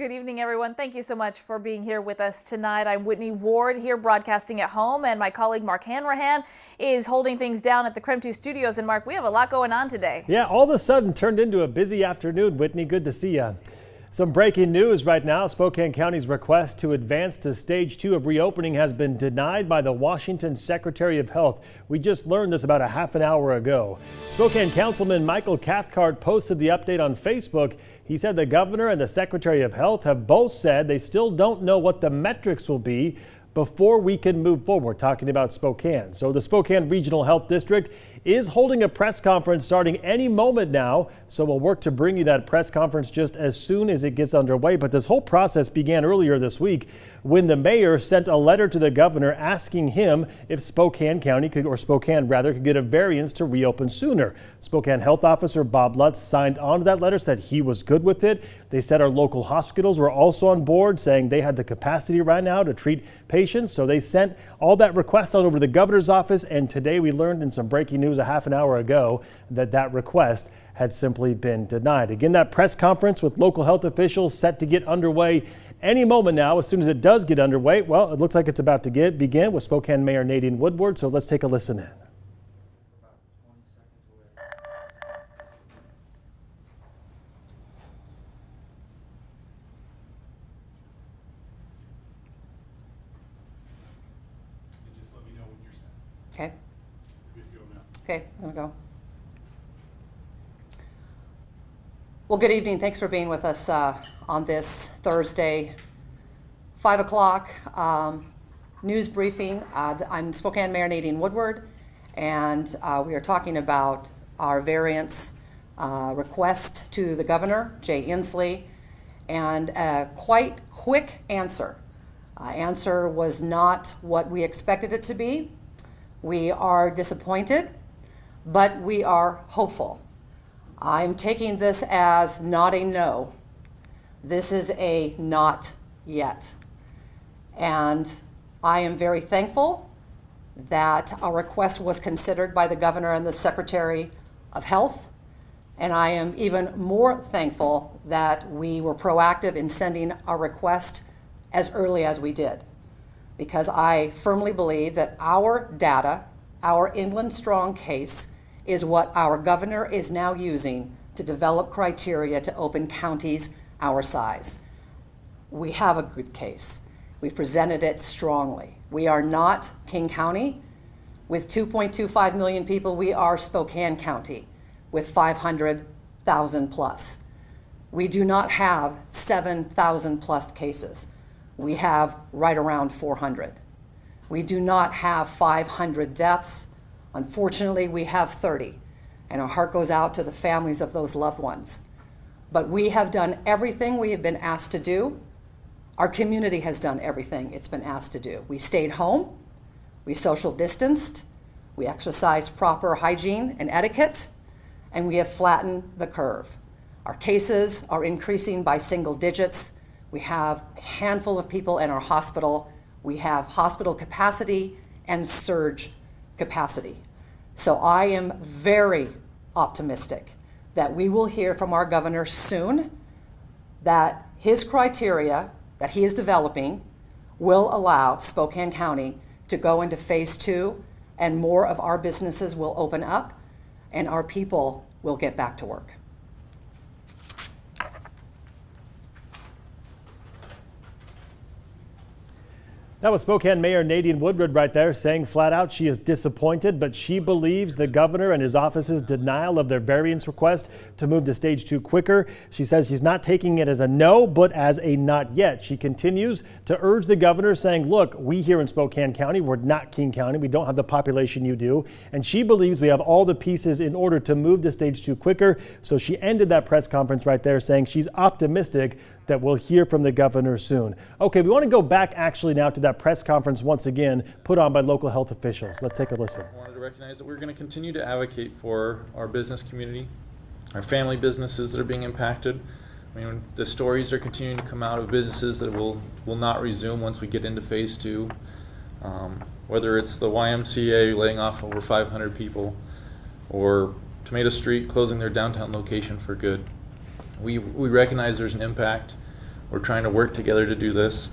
Good evening, everyone. Thank you so much for being here with us tonight. I'm Whitney Ward here broadcasting at home, and my colleague Mark Hanrahan is holding things down at the KREM 2 studios. And Mark, we have a lot going on today. Yeah, all of a sudden turned into a busy afternoon. Whitney, good to see you. Some breaking news right now. Spokane County's request to advance to stage 2 of reopening has been denied by the Washington Secretary of Health. We just learned this about a half an hour ago. Spokane Councilman Michael Cathcart posted the update on Facebook. He said the governor and the Secretary of Health have both said they still don't know what the metrics will be before we can move forward, talking about Spokane. So the Spokane Regional Health District is holding a press conference starting any moment now. So we'll work to bring you that press conference just as soon as it gets underway. But this whole process began earlier this week when the mayor sent a letter to the governor asking him if Spokane County could get a variance to reopen sooner. Spokane Health Officer Bob Lutz signed on to that letter, said he was good with it. They said our local hospitals were also on board, saying they had the capacity right now to treat patients. So they sent all that request on over to the governor's office. And today we learned in some breaking news a half an hour ago that request had simply been denied. Again, that press conference with local health officials set to get underway any moment now. As soon as it does get underway, well, it looks like it's about to begin with Spokane Mayor Nadine Woodward. So let's take a listen in. Just let me know when you're set. Okay. Good to go now. Okay, I'm gonna go. Well, good evening. Thanks for being with us on this Thursday, 5 o'clock news briefing. I'm Spokane Mayor Nadine Woodward, and we are talking about our variance request to the governor, Jay Inslee, and a quite quick answer. Answer was not what we expected it to be. We are disappointed, but we are hopeful. I'm taking this as not a no. This is a not yet. And I am very thankful that our request was considered by the governor and the Secretary of Health. And I am even more thankful that we were proactive in sending our request as early as we did. Because I firmly believe that our data, our Inland Strong case, is what our governor is now using to develop criteria to open counties our size. We have a good case. We presented it strongly. We are not King County. With 2.25 million people, we are Spokane County with 500,000 plus. We do not have 7,000 plus cases. We have right around 400. We do not have 500 deaths. Unfortunately, we have 30, and our heart goes out to the families of those loved ones. But we have done everything we have been asked to do. Our community has done everything it's been asked to do. We stayed home, we social distanced, we exercised proper hygiene and etiquette, and we have flattened the curve. Our cases are increasing by single digits. We have a handful of people in our hospital. We have hospital capacity and surge capacity. So I am very optimistic that we will hear from our governor soon that his criteria that he is developing will allow Spokane County to go into phase 2, and more of our businesses will open up and our people will get back to work. That was Spokane Mayor Nadine Woodward right there saying flat out she is disappointed, but she believes the governor and his office's denial of their variance request to move to stage 2 quicker. She says she's not taking it as a no, but as a not yet. She continues to urge the governor, saying, look, we here in Spokane County, we're not King County. We don't have the population you do. And she believes we have all the pieces in order to move to stage 2 quicker. So she ended that press conference right there saying she's optimistic that we'll hear from the governor soon. Okay, we want to go back actually now to that press conference once again put on by local health officials. Let's take a listen. I wanted to recognize that we're going to continue to advocate for our business community, our family businesses that are being impacted. I mean, the stories are continuing to come out of businesses that will not resume once we get into phase 2. Whether it's the YMCA laying off over 500 people or Tomato Street closing their downtown location for good. We recognize there's an impact We're trying to work together to do this.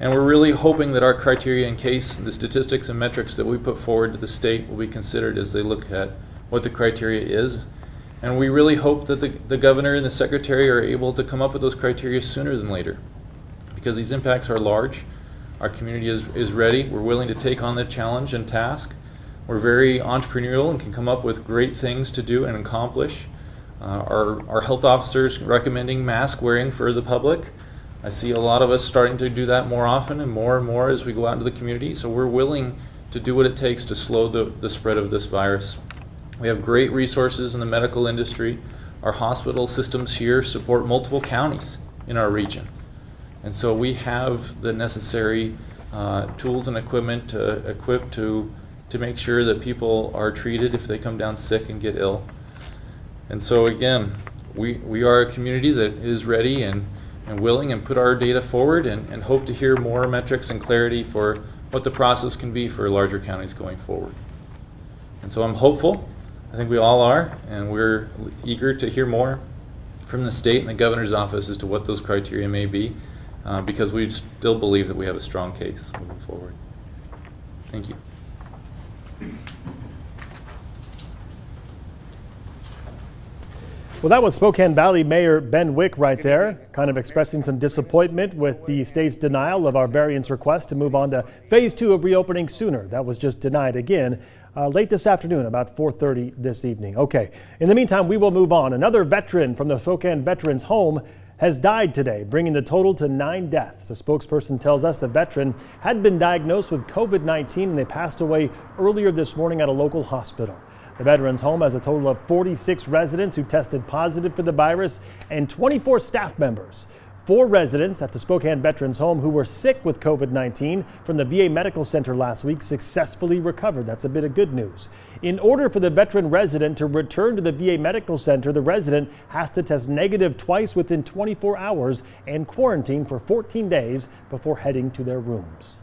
And we're really hoping that our criteria in case the statistics and metrics that we put forward to the state will be considered as they look at what the criteria is. And we really hope that the governor and the secretary are able to come up with those criteria sooner than later, because these impacts are large. Our community is ready. We're willing to take on the challenge and task. We're very entrepreneurial and can come up with great things to do and accomplish. Our health officers recommending mask wearing for the public. I see a lot of us starting to do that more often and more as we go out into the community. So we're willing to do what it takes to slow the spread of this virus. We have great resources in the medical industry. Our hospital systems here support multiple counties in our region. And so we have the necessary tools and equipment to make sure that people are treated if they come down sick and get ill. And so again, we are a community that is ready and willing and put our data forward and hope to hear more metrics and clarity for what the process can be for larger counties going forward. And so I'm hopeful. I think we all are, and we're eager to hear more from the state and the governor's office as to what those criteria may be, because we still believe that we have a strong case moving forward. Thank you. Well, that was Spokane Valley Mayor Ben Wick right there, kind of expressing some disappointment with the state's denial of our variance request to move on to phase 2 of reopening sooner. That was just denied again late this afternoon, about 4:30 this evening. Okay, in the meantime, we will move on. Another veteran from the Spokane Veterans Home has died today, bringing the total to 9 deaths. A spokesperson tells us the veteran had been diagnosed with COVID-19 and they passed away earlier this morning at a local hospital. The Veterans Home has a total of 46 residents who tested positive for the virus and 24 staff members. 4 residents at the Spokane Veterans Home who were sick with COVID-19 from the VA Medical Center last week successfully recovered. That's a bit of good news. In order for the veteran resident to return to the VA Medical Center, the resident has to test negative twice within 24 hours and quarantine for 14 days before heading to their rooms.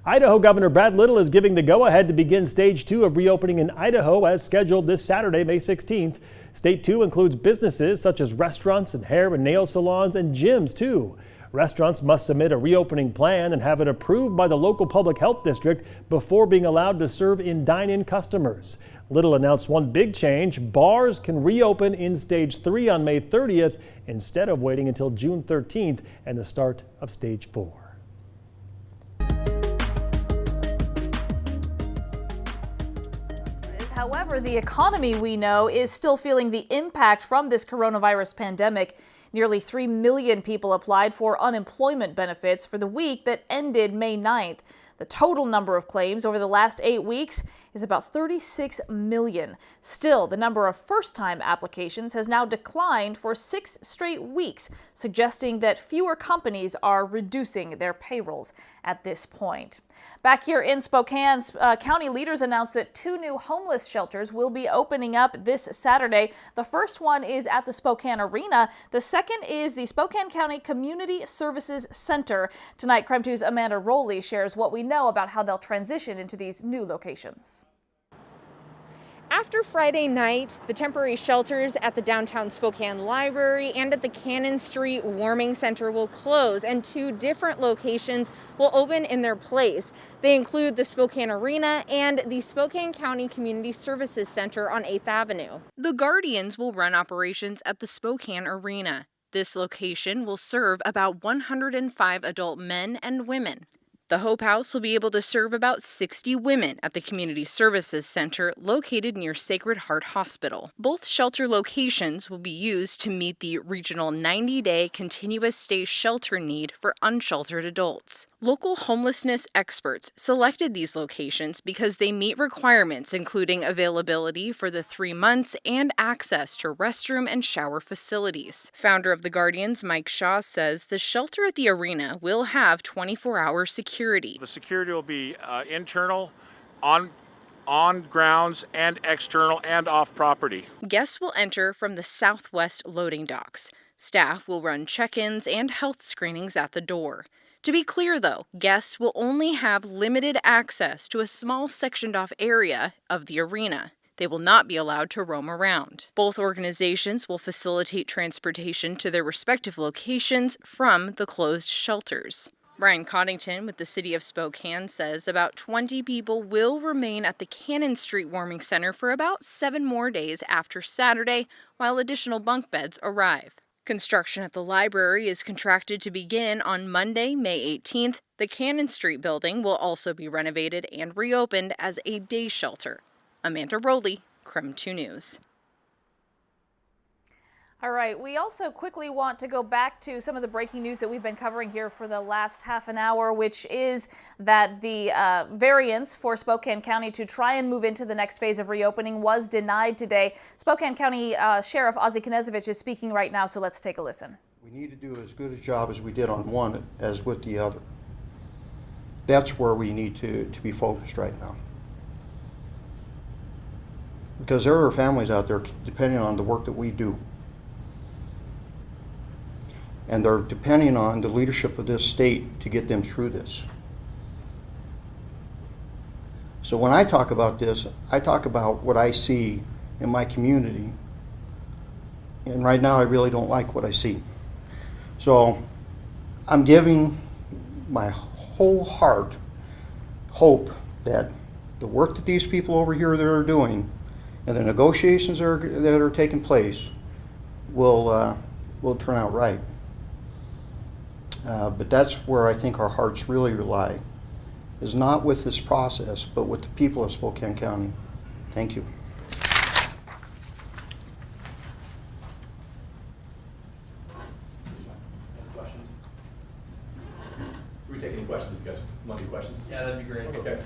Idaho Governor Brad Little is giving the go-ahead to begin stage 2 of reopening in Idaho as scheduled this Saturday, May 16th. Stage 2 includes businesses such as restaurants and hair and nail salons and gyms too. Restaurants must submit a reopening plan and have it approved by the local public health district before being allowed to serve in dine-in customers. Little announced one big change. Bars can reopen in stage 3 on May 30th instead of waiting until June 13th and the start of stage 4. However, the economy, we know, is still feeling the impact from this coronavirus pandemic. Nearly 3 million people applied for unemployment benefits for the week that ended May 9th. The total number of claims over the last 8 weeks is about 36 million. Still, the number of first-time applications has now declined for 6 straight weeks, suggesting that fewer companies are reducing their payrolls at this point. Back here in Spokane, county leaders announced that 2 new homeless shelters will be opening up this Saturday. The first one is at the Spokane Arena. The second is the Spokane County Community Services Center. Tonight, KREM 2's Amanda Rowley shares what we know about how they'll transition into these new locations. After Friday night, the temporary shelters at the downtown Spokane Library and at the Cannon Street Warming Center will close, and 2 different locations will open in their place. They include the Spokane Arena and the Spokane County Community Services Center on 8th Avenue. The Guardians will run operations at the Spokane Arena. This location will serve about 105 adult men and women. The Hope House will be able to serve about 60 women at the Community Services Center located near Sacred Heart Hospital. Both shelter locations will be used to meet the regional 90-day continuous stay shelter need for unsheltered adults. Local homelessness experts selected these locations because they meet requirements including availability for the 3 months and access to restroom and shower facilities. Founder of the Guardians, Mike Shaw, says the shelter at the arena will have 24-hour security. The security will be internal, on grounds, and external and off property. Guests will enter from the southwest loading docks. Staff will run check-ins and health screenings at the door. To be clear, though, guests will only have limited access to a small sectioned-off area of the arena. They will not be allowed to roam around. Both organizations will facilitate transportation to their respective locations from the closed shelters. Brian Coddington with the City of Spokane says about 20 people will remain at the Cannon Street Warming Center for about 7 more days after Saturday, while additional bunk beds arrive. Construction at the library is contracted to begin on Monday, May 18th. The Cannon Street building will also be renovated and reopened as a day shelter. Amanda Rowley, KREM 2 News. All right, we also quickly want to go back to some of the breaking news that we've been covering here for the last half an hour, which is that the variance for Spokane County to try and move into the next phase of reopening was denied today. Spokane County Sheriff Ozzie Knezovich is speaking right now, so let's take a listen. We need to do as good a job as we did on one as with the other. That's where we need to be focused right now. Because there are families out there depending on the work that we do. And they're depending on the leadership of this state to get them through this. So when I talk about this, I talk about what I see in my community. And right now I really don't like what I see. So I'm giving my whole heart hope that the work that these people over here that are doing and the negotiations that are taking place will turn out right. But that's where I think our hearts really rely, is not with this process, but with the people of Spokane County. Thank you. Questions? Can we take any questions? You guys want to do questions? Yeah, that'd be great. Okay.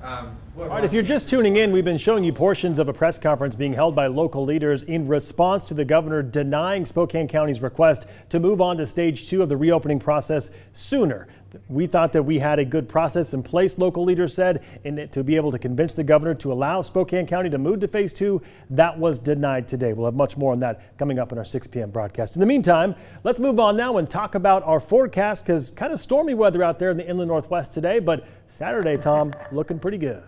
All right, if you're just tuning in, we've been showing you portions of a press conference being held by local leaders in response to the governor denying Spokane County's request to move on to stage 2 of the reopening process sooner. We thought that we had a good process in place, local leaders said, and to be able to convince the governor to allow Spokane County to move to phase 2. That was denied today. We'll have much more on that coming up in our 6 p.m. broadcast. In the meantime, let's move on now and talk about our forecast, because kind of stormy weather out there in the inland Northwest today, but Saturday, Tom, looking pretty good.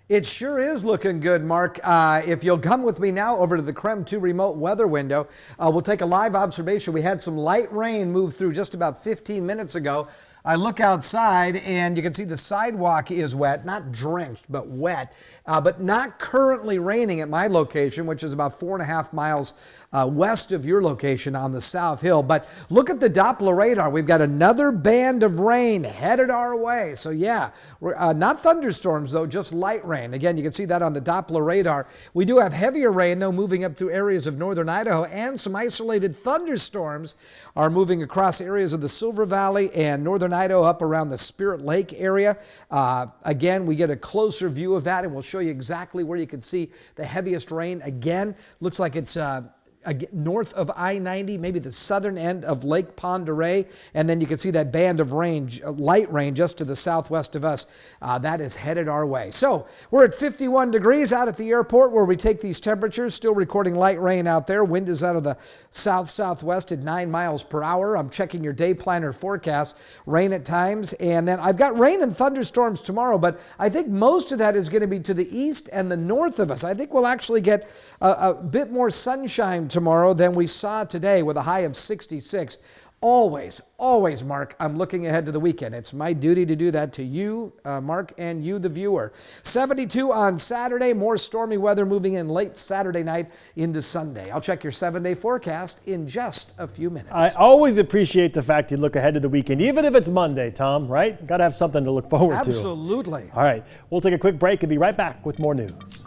It sure is looking good, Mark. If you'll come with me now over to the KREM 2 remote weather window, we'll take a live observation. We had some light rain move through just about 15 minutes ago. I look outside and you can see the sidewalk is wet, not drenched, but wet, but not currently raining at my location, which is about 4.5 miles west of your location on the South Hill. But look at the Doppler radar. We've got another band of rain headed our way. So yeah, we're, not thunderstorms though, just light rain. Again, you can see that on the Doppler radar. We do have heavier rain though moving up through areas of northern Idaho, and some isolated thunderstorms are moving across areas of the Silver Valley and northern Idaho up around the Spirit Lake area. Again, we get a closer view of that and we'll show you exactly where you can see the heaviest rain. Again, looks like it's north of I-90, maybe the southern end of Lake Pend Oreille, and then you can see that band of rain, light rain, just to the southwest of us. That is headed our way. So we're at 51 degrees out at the airport where we take these temperatures. Still recording light rain out there. Wind is out of the south-southwest at 9 miles per hour. I'm checking your day planner forecast. Rain at times, and then I've got rain and thunderstorms tomorrow, but I think most of that is going to be to the east and the north of us. I think we'll actually get a bit more sunshine tomorrow than we saw today with a high of 66. Always, Mark, I'm looking ahead to the weekend. It's my duty to do that to you, Mark, and you, the viewer. 72 on Saturday, more stormy weather moving in late Saturday night into Sunday. I'll check your 7-day forecast in just a few minutes. I always appreciate the fact you look ahead to the weekend, even if it's Monday, Tom, right? Got to have something to look forward to. Absolutely. All right, we'll take a quick break and be right back with more news.